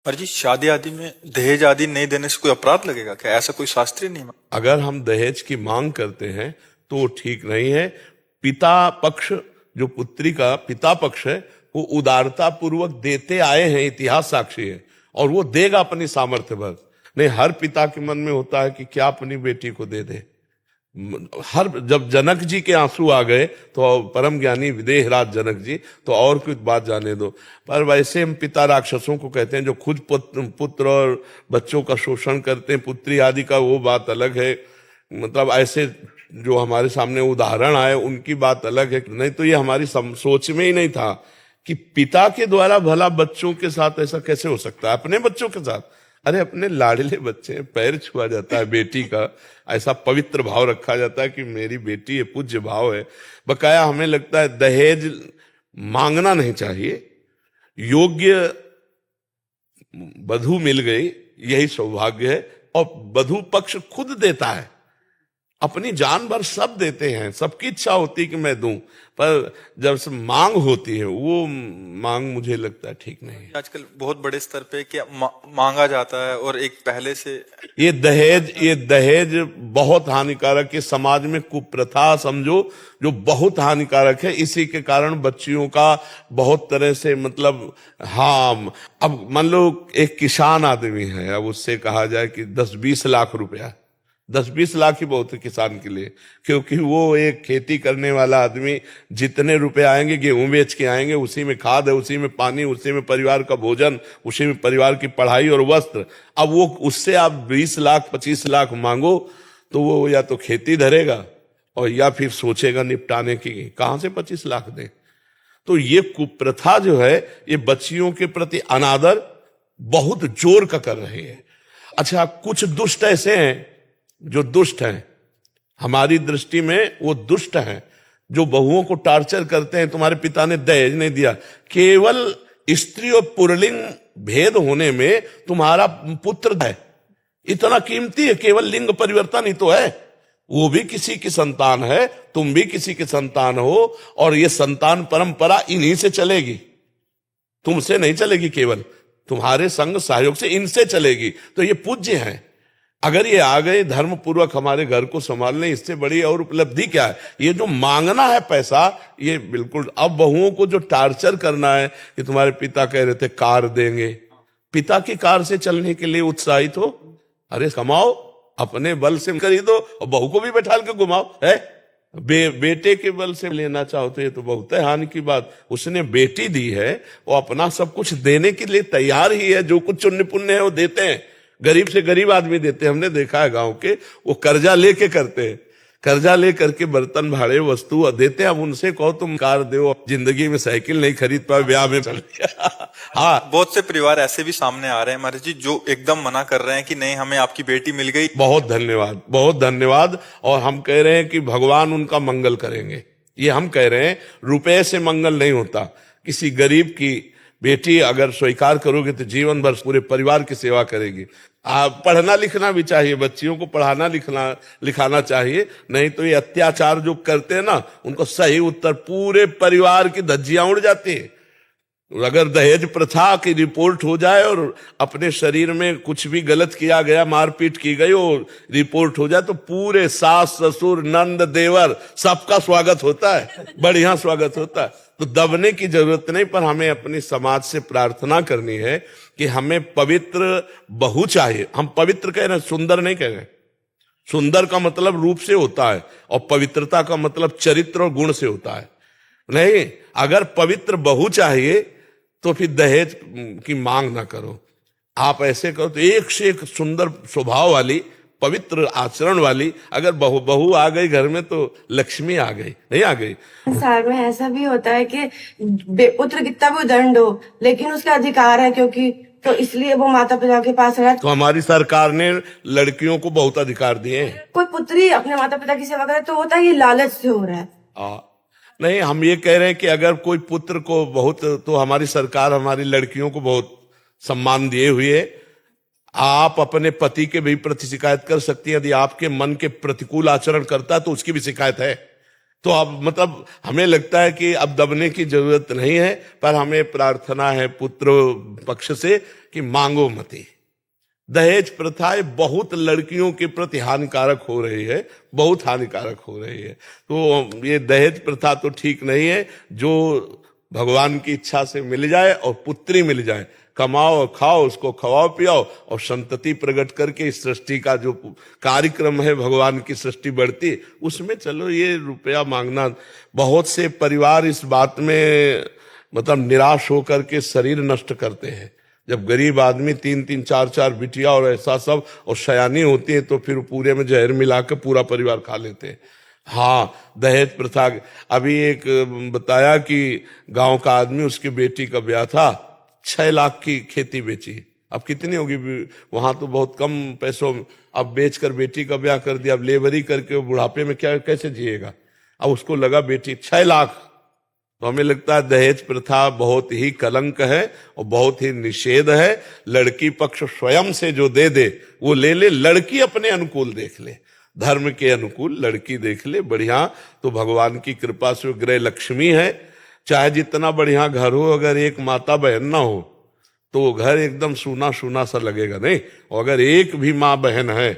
पर जी शादी आदि में दहेज आदि नहीं देने से कोई अपराध लगेगा क्या? ऐसा कोई शास्त्रीय नियम है? अगर हम दहेज की मांग करते हैं तो वो ठीक नहीं है। पिता पक्ष, जो पुत्री का पिता पक्ष है, वो उदारता पूर्वक देते आए हैं, इतिहास साक्षी है, और वो देगा अपनी सामर्थ्य भर। नहीं, हर पिता के मन में होता है कि क्या अपनी बेटी को दे दे। हर जब जनक जी के आंसू आ गए तो परम ज्ञानी विदेहराज जनक जी, तो और कुछ बात जाने दो। पर वैसे हम पिता राक्षसों को कहते हैं जो खुद पुत्र और बच्चों का शोषण करते हैं, पुत्री आदि का, वो बात अलग है। मतलब ऐसे जो हमारे सामने उदाहरण आए उनकी बात अलग है। नहीं तो ये हमारी सोच में ही नहीं था कि पिता के द्वारा भला बच्चों के साथ ऐसा कैसे हो सकता है, अपने बच्चों के साथ। अरे अपने लाडले बच्चे, पैर छुआ जाता है बेटी का, ऐसा पवित्र भाव रखा जाता है कि मेरी बेटी है, पूज्य भाव है। बकाया हमें लगता है दहेज मांगना नहीं चाहिए। योग्य वधू मिल गई, यही सौभाग्य है। और वधू पक्ष खुद देता है, अपनी जान भर सब देते हैं, सबकी इच्छा होती है कि मैं दूं, पर जब से मांग होती है वो मांग मुझे लगता है ठीक नहीं है। आजकल बहुत बड़े स्तर पे क्या मांगा जाता है, और एक पहले से ये दहेज बहुत हानिकारक है। समाज में कुप्रथा समझो जो बहुत हानिकारक है। इसी के कारण बच्चियों का बहुत तरह से मतलब, हाँ, अब मान लो एक किसान आदमी है, अब उससे कहा जाए कि 10-20 लाख रुपया, 10-20 लाख ही बहुत है किसान के लिए, क्योंकि वो एक खेती करने वाला आदमी, जितने रुपए आएंगे गेहूं बेच के आएंगे, उसी में खाद है, उसी में पानी, उसी में परिवार का भोजन, उसी में परिवार की पढ़ाई और वस्त्र। अब वो उससे आप 20 लाख 25 लाख मांगो तो वो या तो खेती धरेगा और या फिर सोचेगा निपटाने की, कहां से 25 लाख दें। तो ये कुप्रथा जो है, ये बच्चियों के प्रति अनादर बहुत जोर का कर रही है। अच्छा, कुछ दुष्ट ऐसे हैं जो दुष्ट हैं, हमारी दृष्टि में वो दुष्ट हैं, जो बहुओं को टार्चर करते हैं। तुम्हारे पिता ने दहेज नहीं दिया, केवल स्त्री और पुरलिंग भेद होने में तुम्हारा पुत्र है इतना कीमती है, केवल लिंग परिवर्तन ही तो है। वो भी किसी की संतान है, तुम भी किसी की संतान हो, और ये संतान परंपरा इन्हीं से चलेगी, तुमसे नहीं चलेगी, केवल तुम्हारे संग सहयोग से इनसे चलेगी। तो ये पूज्य हैं। अगर ये आ गए धर्म पूर्वक हमारे घर को संभालने, इससे बड़ी और उपलब्धि क्या है। ये जो मांगना है पैसा, ये बिल्कुल। अब बहुओं को जो टार्चर करना है कि तुम्हारे पिता कह रहे थे कार देंगे, पिता की कार से चलने के लिए उत्साहित हो, अरे कमाओ, अपने बल से खरीदो और बहू को भी बैठा के घुमाओ है। बेटे के बल से लेना चाहो तो ये तो बहुत है हानि की बात। उसने बेटी दी है, वो अपना सब कुछ देने के लिए तैयार ही है, जो कुछ पुण्य पुण्य है वो देते हैं। गरीब से गरीब आदमी देते हैं, हमने देखा है गांव के, वो कर्जा लेके करते हैं, कर्जा ले करके बर्तन भाड़े वस्तु देते हैं। अब उनसे कहो तुम कार दो, जिंदगी में साइकिल नहीं खरीद पाए, ब्याह में चल गया। हाँ, बहुत से परिवार ऐसे भी सामने आ रहे हैं महाराज जी, जो एकदम मना कर रहे हैं कि नहीं, हमें आपकी बेटी मिल गई। बहुत धन्यवाद, बहुत धन्यवाद। और हम कह रहे हैं कि भगवान उनका मंगल करेंगे, ये हम कह रहे हैं। रुपए से मंगल नहीं होता। किसी गरीब की बेटी अगर स्वीकार करोगे तो जीवन भर पूरे परिवार की सेवा करेगी। पढ़ना लिखना भी चाहिए, बच्चियों को पढ़ाना लिखाना चाहिए। नहीं तो ये अत्याचार जो करते हैं ना, उनको सही उत्तर, पूरे परिवार की धज्जियां उड़ जाती है। अगर दहेज प्रथा की रिपोर्ट हो जाए और अपने शरीर में कुछ भी गलत किया गया, मारपीट की गई, और रिपोर्ट हो जाए तो पूरे सास ससुर नंद देवर सबका स्वागत होता है, बढ़िया स्वागत होता है। तो दबने की जरूरत नहीं, पर हमें अपने समाज से प्रार्थना करनी है कि हमें पवित्र बहू चाहिए। हम पवित्र कह रहे हैं, सुंदर नहीं कह रहे। सुंदर का मतलब रूप से होता है, और पवित्रता का मतलब चरित्र और गुण से होता है। नहीं, अगर पवित्र बहू चाहिए तो फिर दहेज की मांग ना करो। आप ऐसे करो तो एक से एक सुंदर स्वभाव वाली, पवित्र आचरण वाली अगर बहू आ गई घर में तो लक्ष्मी आ गई, नहीं आ गई। संसार में ऐसा भी होता है कि पुत्र कितना भी दंड हो, लेकिन उसका अधिकार है, क्योंकि तो इसलिए वो माता पिता के पास रहा। तो हमारी सरकार ने लड़कियों को बहुत अधिकार दिए हैं। कोई पुत्री अपने माता पिता की सेवा करे तो होता है, ये लालच से हो रहा है। नहीं, हम ये कह रहे हैं कि अगर कोई पुत्र को बहुत, तो हमारी सरकार हमारी लड़कियों को बहुत सम्मान दिए हुए है। आप अपने पति के भी प्रति शिकायत कर सकती है। यदि आपके मन के प्रतिकूल आचरण करता है तो उसकी भी शिकायत है। तो अब मतलब हमें लगता है कि अब दबने की जरूरत नहीं है, पर हमें प्रार्थना है पुत्र पक्ष से कि मांगो मती। दहेज प्रथा बहुत लड़कियों के प्रति हानिकारक हो रही है, बहुत हानिकारक हो रही है। तो ये दहेज प्रथा तो ठीक नहीं है। जो भगवान की इच्छा से मिल जाए और पुत्री मिल जाए, कमाओ और खाओ, उसको खवाओ पियाओ और संतति प्रकट करके इस सृष्टि का जो कार्यक्रम है, भगवान की सृष्टि बढ़ती, उसमें चलो ये रुपया मांगना। बहुत से परिवार इस बात में मतलब निराश होकर के शरीर नष्ट करते हैं। जब गरीब आदमी 3-3 4-4 बिटिया और ऐसा सब और शयानी होती है तो फिर पूरे में जहर मिला के पूरा परिवार खा लेते हैं। हाँ, दहेज प्रथा। अभी एक बताया कि गांव का आदमी, उसकी बेटी का ब्याह था, 6 लाख की खेती बेची। अब कितनी होगी वहां, तो बहुत कम पैसों में अब बेचकर बेटी का ब्याह कर दिया। अब लेबरी करके वो बुढ़ापे में क्या कैसे जिएगा। अब उसको लगा बेटी 6 लाख। तो हमें लगता है दहेज प्रथा बहुत ही कलंक है और बहुत ही निषेध है। लड़की पक्ष स्वयं से जो दे दे वो ले ले, लड़की अपने अनुकूल देख ले, धर्म के अनुकूल लड़की देख ले बढ़िया। तो भगवान की कृपा से गृह लक्ष्मी है। चाहे जितना बढ़िया घर हो, अगर एक माता बहन ना हो तो वो घर एकदम सूना सूना सा लगेगा, नहीं। और अगर एक भी माँ बहन है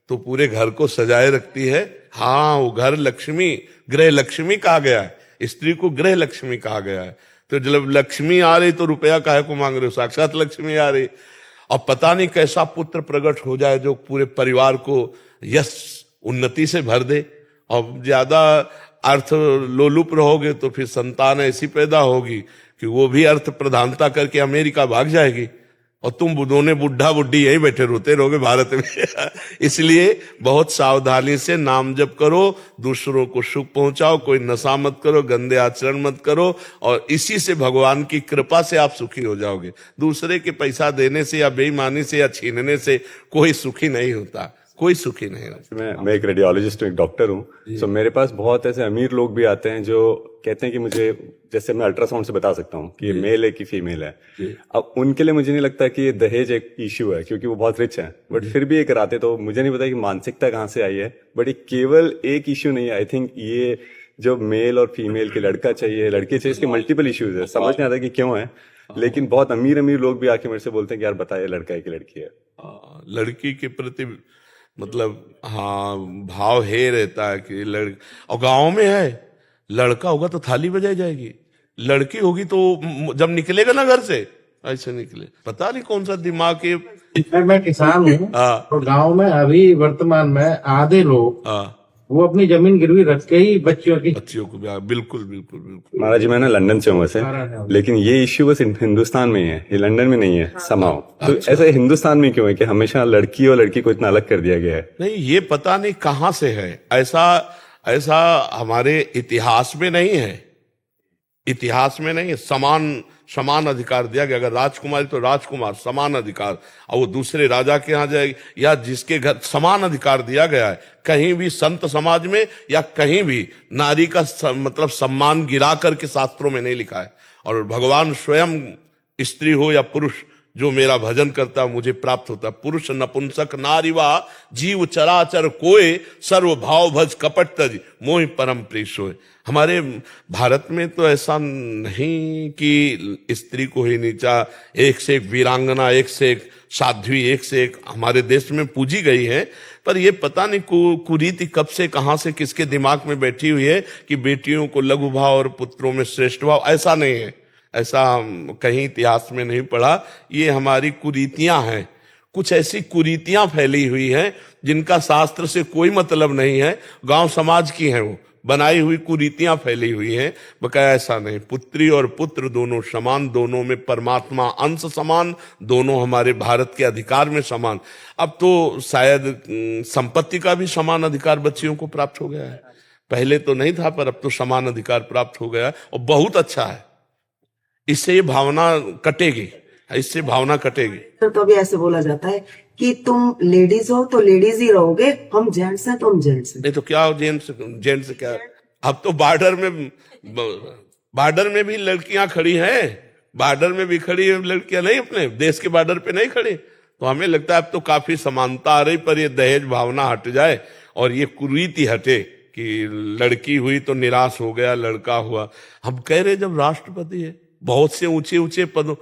तो पूरे घर को सजाए रखती है। हाँ, वो घर लक्ष्मी, गृह लक्ष्मी कहा गया है, स्त्री को गृह लक्ष्मी कहा गया है। तो जब लक्ष्मी आ रही तो रुपया काहे को मांग रहे हो, साक्षात लक्ष्मी आ रही। और पता नहीं कैसा पुत्र प्रकट हो जाए जो पूरे परिवार को यश उन्नति से भर दे। और ज्यादा अर्थ लोलुप रहोगे तो फिर संतान ऐसी पैदा होगी कि वो भी अर्थ प्रधानता करके अमेरिका भाग जाएगी और तुम दोनों बुढ़ा बुढ़ी यहीं बैठे रोते रहोगे भारत में। इसलिए बहुत सावधानी से नाम जप करो, दूसरों को सुख पहुंचाओ, कोई नशा मत करो, गंदे आचरण मत करो, और इसी से भगवान की कृपा से आप सुखी हो जाओगे। दूसरे के पैसा देने से या बेईमानी से या छीनने से कोई सुखी नहीं होता, कोई सुखी नहीं होता। मैं एक रेडियोलॉजिस्ट हूँ, एक डॉक्टर हूँ। सो मेरे पास बहुत ऐसे अमीर लोग भी आते हैं जो कहते हैं कि मुझे, जैसे मैं अल्ट्रासाउंड से बता सकता हूँ कि ये मेल है कि फीमेल है। अब उनके लिए मुझे नहीं लगता कि ये दहेज एक इश्यू है, क्योंकि वो बहुत रिच हैं, बट फिर भी ये कराते। तो मुझे नहीं पता कि मानसिकता कहाँ से आई है, बट ये केवल एक इश्यू नहीं है। आई थिंक ये जो मेल और फीमेल के, लड़का चाहिए लड़की चाहिए, इसके मल्टीपल इश्यूज है। समझ नहीं आता कि क्यों है, लेकिन बहुत अमीर लोग भी आके मेरे से बोलते हैं कि यार बताइए लड़का है कि लड़की है। लड़की के प्रति मतलब हाँ भाव है रहता है कि और गांव में है, लड़का होगा तो थाली बजाई जाएगी, लड़की होगी तो जब निकलेगा ना घर से ऐसे निकले। पता नहीं कौन सा दिमाग के। मैं किसान हूँ तो गांव में अभी वर्तमान में आधे लोग वो अपनी जमीन गिरवी रख के ही बच्चियों को ब्याह। बिल्कुल बिल्कुल बिल्कुल। महाराज जी, मैं ना लंदन से हूँ वैसे, लेकिन ये इश्यू बस हिंदुस्तान में ही है, ये लंदन में नहीं है समाओ। तो ऐसा हिंदुस्तान में क्यों है कि हमेशा लड़की और लड़की को इतना अलग कर दिया गया है? नहीं, ये पता नहीं कहाँ से है। ऐसा हमारे इतिहास में नहीं है, इतिहास में नहीं है। समान अधिकार दिया गया। अगर राजकुमारी तो राजकुमार, समान अधिकार। और वो दूसरे राजा के यहाँ जाएगी या जिसके घर, समान अधिकार दिया गया है। कहीं भी संत समाज में या कहीं भी नारी का मतलब सम्मान गिरा करके शास्त्रों में नहीं लिखा है। और भगवान स्वयं, स्त्री हो या पुरुष, जो मेरा भजन करता मुझे प्राप्त होता। पुरुष नपुंसक नारीवा जीव चराचर कोय, सर्व भाव भज कपट तज मोहि परम प्रिय सोय। हमारे भारत में तो ऐसा नहीं कि स्त्री को ही नीचा, एक से एक वीरांगना, एक से एक साध्वी, एक से एक हमारे देश में पूजी गई है। पर ये पता नहीं कुरीति कब से, कहां से, किसके दिमाग में बैठी हुई है कि बेटियों को लघु भाव और पुत्रों में श्रेष्ठ भाव। ऐसा नहीं है, ऐसा कहीं इतिहास में नहीं पढ़ा। ये हमारी कुरीतियां हैं। कुछ ऐसी कुरीतियां फैली हुई हैं जिनका शास्त्र से कोई मतलब नहीं है, गांव समाज की हैं, वो बनाई हुई कुरीतियां फैली हुई हैं। बकाया ऐसा नहीं। पुत्री और पुत्र दोनों समान, दोनों में परमात्मा अंश समान, दोनों हमारे भारत के अधिकार में समान। अब तो शायद संपत्ति का भी समान अधिकार बच्चियों को प्राप्त हो गया है। पहले तो नहीं था, पर अब तो समान अधिकार प्राप्त हो गया और बहुत अच्छा है। इससे ये भावना कटेगी, इससे भावना कटेगी। तो अभी ऐसे बोला जाता है कि तुम लेडीज हो तो लेडीज ही रहोगे, हम जेंट्स हैं तो हम जेंट्स हैं। नहीं तो क्या जेंट्स क्या? अब तो बॉर्डर में भी लड़कियां खड़ी हैं, बॉर्डर में भी खड़ी है लड़कियां, नहीं अपने देश के बॉर्डर पे नहीं खड़ी। तो हमें लगता है अब तो काफी समानता आ रही। पर ये दहेज भावना हट जाए और ये कुरीति हटे कि लड़की हुई तो निराश हो गया, लड़का हुआ। हम कह रहे जब राष्ट्रपति है, बहुत से ऊंचे ऊंचे पदों,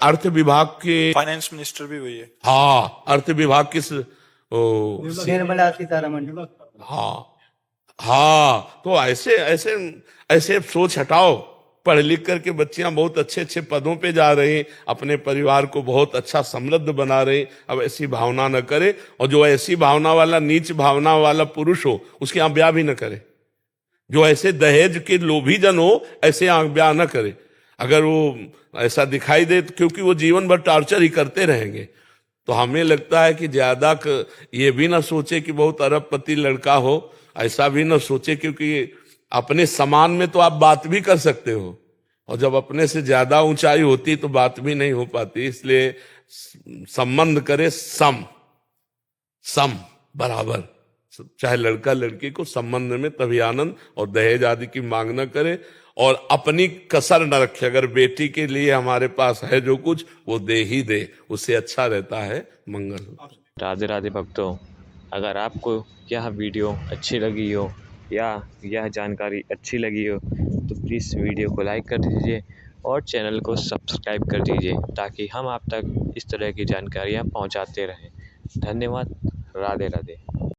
अर्थ विभाग के, फाइनेंस मिनिस्टर भी वही है। हाँ, अर्थ विभाग की निर्मला सीतारमण। हाँ, तो ऐसे ऐसे ऐसे सोच हटाओ। पढ़ लिख करके बच्चियां बहुत अच्छे अच्छे पदों पे जा रही हैं, अपने परिवार को बहुत अच्छा समृद्ध बना रही। अब ऐसी भावना न करे, और जो ऐसी भावना वाला, नीच भावना वाला पुरुष हो, उसके यहाँ ब्याह भी न करे। जो ऐसे दहेज के लोभी जन हो, ऐसे यहाँ ब्याह न करे। अगर वो ऐसा दिखाई दे, क्योंकि वो जीवन भर टार्चर ही करते रहेंगे। तो हमें लगता है कि ज्यादा ये भी ना सोचे कि बहुत अरबपति लड़का हो, ऐसा भी ना सोचे, क्योंकि अपने समान में तो आप बात भी कर सकते हो, और जब अपने से ज्यादा ऊंचाई होती तो बात भी नहीं हो पाती। इसलिए संबंध करे सम बराबर, चाहे लड़का लड़की को संबंध में तभी आनंद, और दहेज आदि की मांग न करे, और अपनी कसर न रखे। अगर बेटी के लिए हमारे पास है जो कुछ, वो दे ही दे, उससे अच्छा रहता है। मंगल। राधे राधे भक्तों, अगर आपको यह वीडियो अच्छी लगी हो या यह जानकारी अच्छी लगी हो तो प्लीज़ वीडियो को लाइक कर दीजिए और चैनल को सब्सक्राइब कर दीजिए, ताकि हम आप तक इस तरह की जानकारियाँ पहुँचाते रहें। धन्यवाद। राधे राधे।